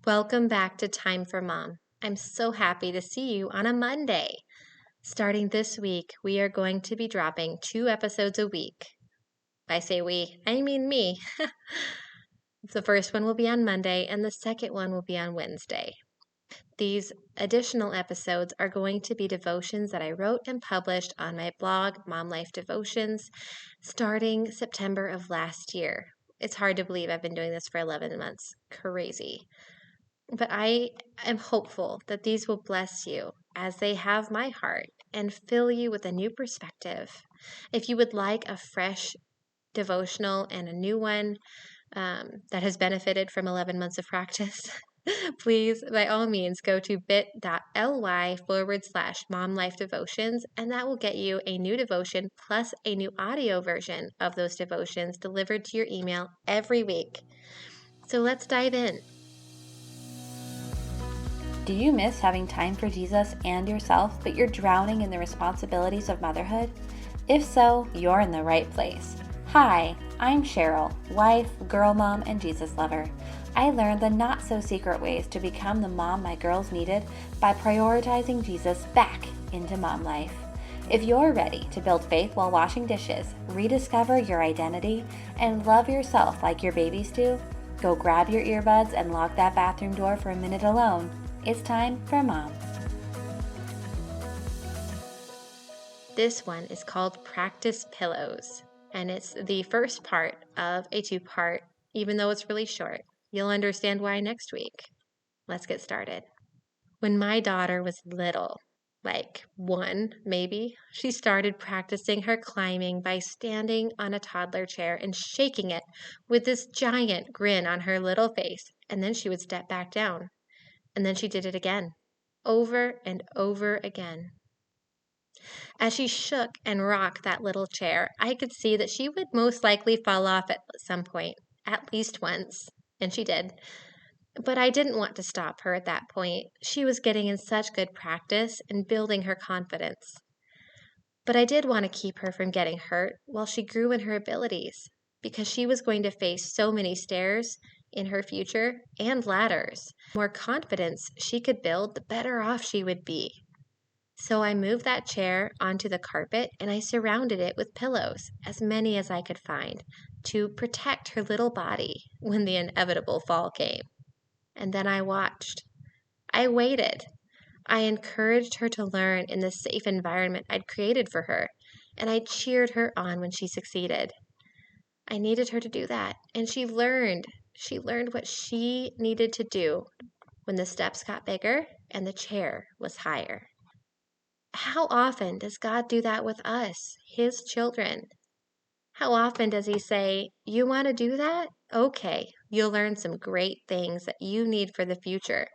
Welcome back to Time for Mom. I'm so happy to see you on a Monday. Starting this week, we are going to be dropping 2 episodes a week. I say we, I mean me. The first one will be on Monday, and the second one will be on Wednesday. These additional episodes are going to be devotions that I wrote and published on my blog, Mom Life Devotions, starting September of last year. It's hard to believe I've been doing this for 11 months. Crazy. But I am hopeful that these will bless you as they have my heart and fill you with a new perspective. If you would like a fresh devotional and a new one that has benefited from 11 months of practice, please, by all means, go to bit.ly/momlifedevotions, and that will get you a new devotion plus a new audio version of those devotions delivered to your email every week. So let's dive in. Do you miss having time for Jesus and yourself, but you're drowning in the responsibilities of motherhood? If so, you're in the right place. Hi, I'm Cheryl, wife, girl mom, and Jesus lover. I learned the not-so-secret ways to become the mom my girls needed by prioritizing Jesus back into mom life. If you're ready to build faith while washing dishes, rediscover your identity, and love yourself like your babies do, go grab your earbuds and lock that bathroom door for a minute alone. It's time for Mom. This one is called Practice Pillows, and it's the first part of a 2-part, even though it's really short. You'll understand why next week. Let's get started. When my daughter was little, like 1 maybe, she started practicing her climbing by standing on a toddler chair and shaking it with this giant grin on her little face, and then she would step back down. And then she did it again, over and over again. As she shook and rocked that little chair, I could see that she would most likely fall off at some point, at least once, and she did. But I didn't want to stop her at that point. She was getting in such good practice and building her confidence. But I did want to keep her from getting hurt while she grew in her abilities, because she was going to face so many stairs in her future and ladders. The more confidence she could build, the better off she would be. So I moved that chair onto the carpet and I surrounded it with pillows, as many as I could find, to protect her little body when the inevitable fall came. And then I watched. I waited. I encouraged her to learn in the safe environment I'd created for her, and I cheered her on when she succeeded. I needed her to do that, and she learned. She learned what she needed to do when the steps got bigger and the chair was higher. How often does God do that with us, His children? How often does He say, "You want to do that? Okay, you'll learn some great things that you need for the future.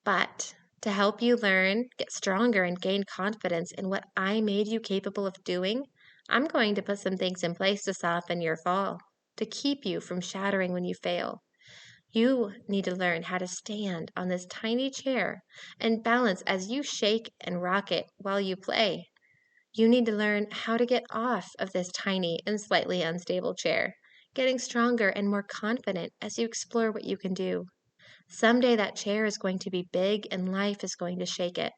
But to help you learn, get stronger, and gain confidence in what I made you capable of doing, I'm going to put some things in place to soften your fall, to keep you from shattering when you fail. You need to learn how to stand on this tiny chair and balance as you shake and rock it while you play. You need to learn how to get off of this tiny and slightly unstable chair, getting stronger and more confident as you explore what you can do. Someday that chair is going to be big and life is going to shake it.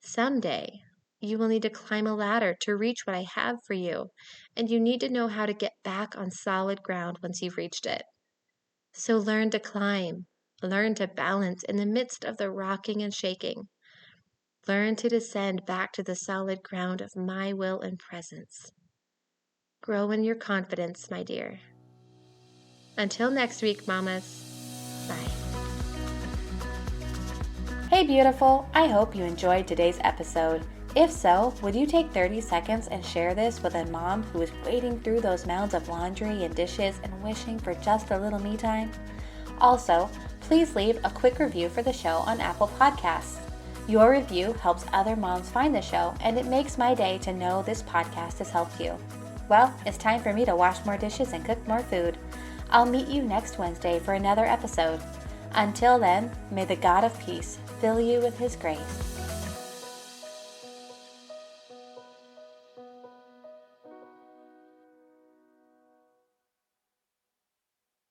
Someday you will need to climb a ladder to reach what I have for you, and you need to know how to get back on solid ground once you've reached it. So learn to climb, learn to balance in the midst of the rocking and shaking. Learn to descend back to the solid ground of my will and presence. Grow in your confidence, my dear. Until next week, mamas. Bye. Hey beautiful, I hope you enjoyed today's episode. If so, would you take 30 seconds and share this with a mom who is wading through those mounds of laundry and dishes and wishing for just a little me time? Also, please leave a quick review for the show on Apple Podcasts. Your review helps other moms find the show, and it makes my day to know this podcast has helped you. Well, it's time for me to wash more dishes and cook more food. I'll meet you next Wednesday for another episode. Until then, may the God of peace fill you with His grace.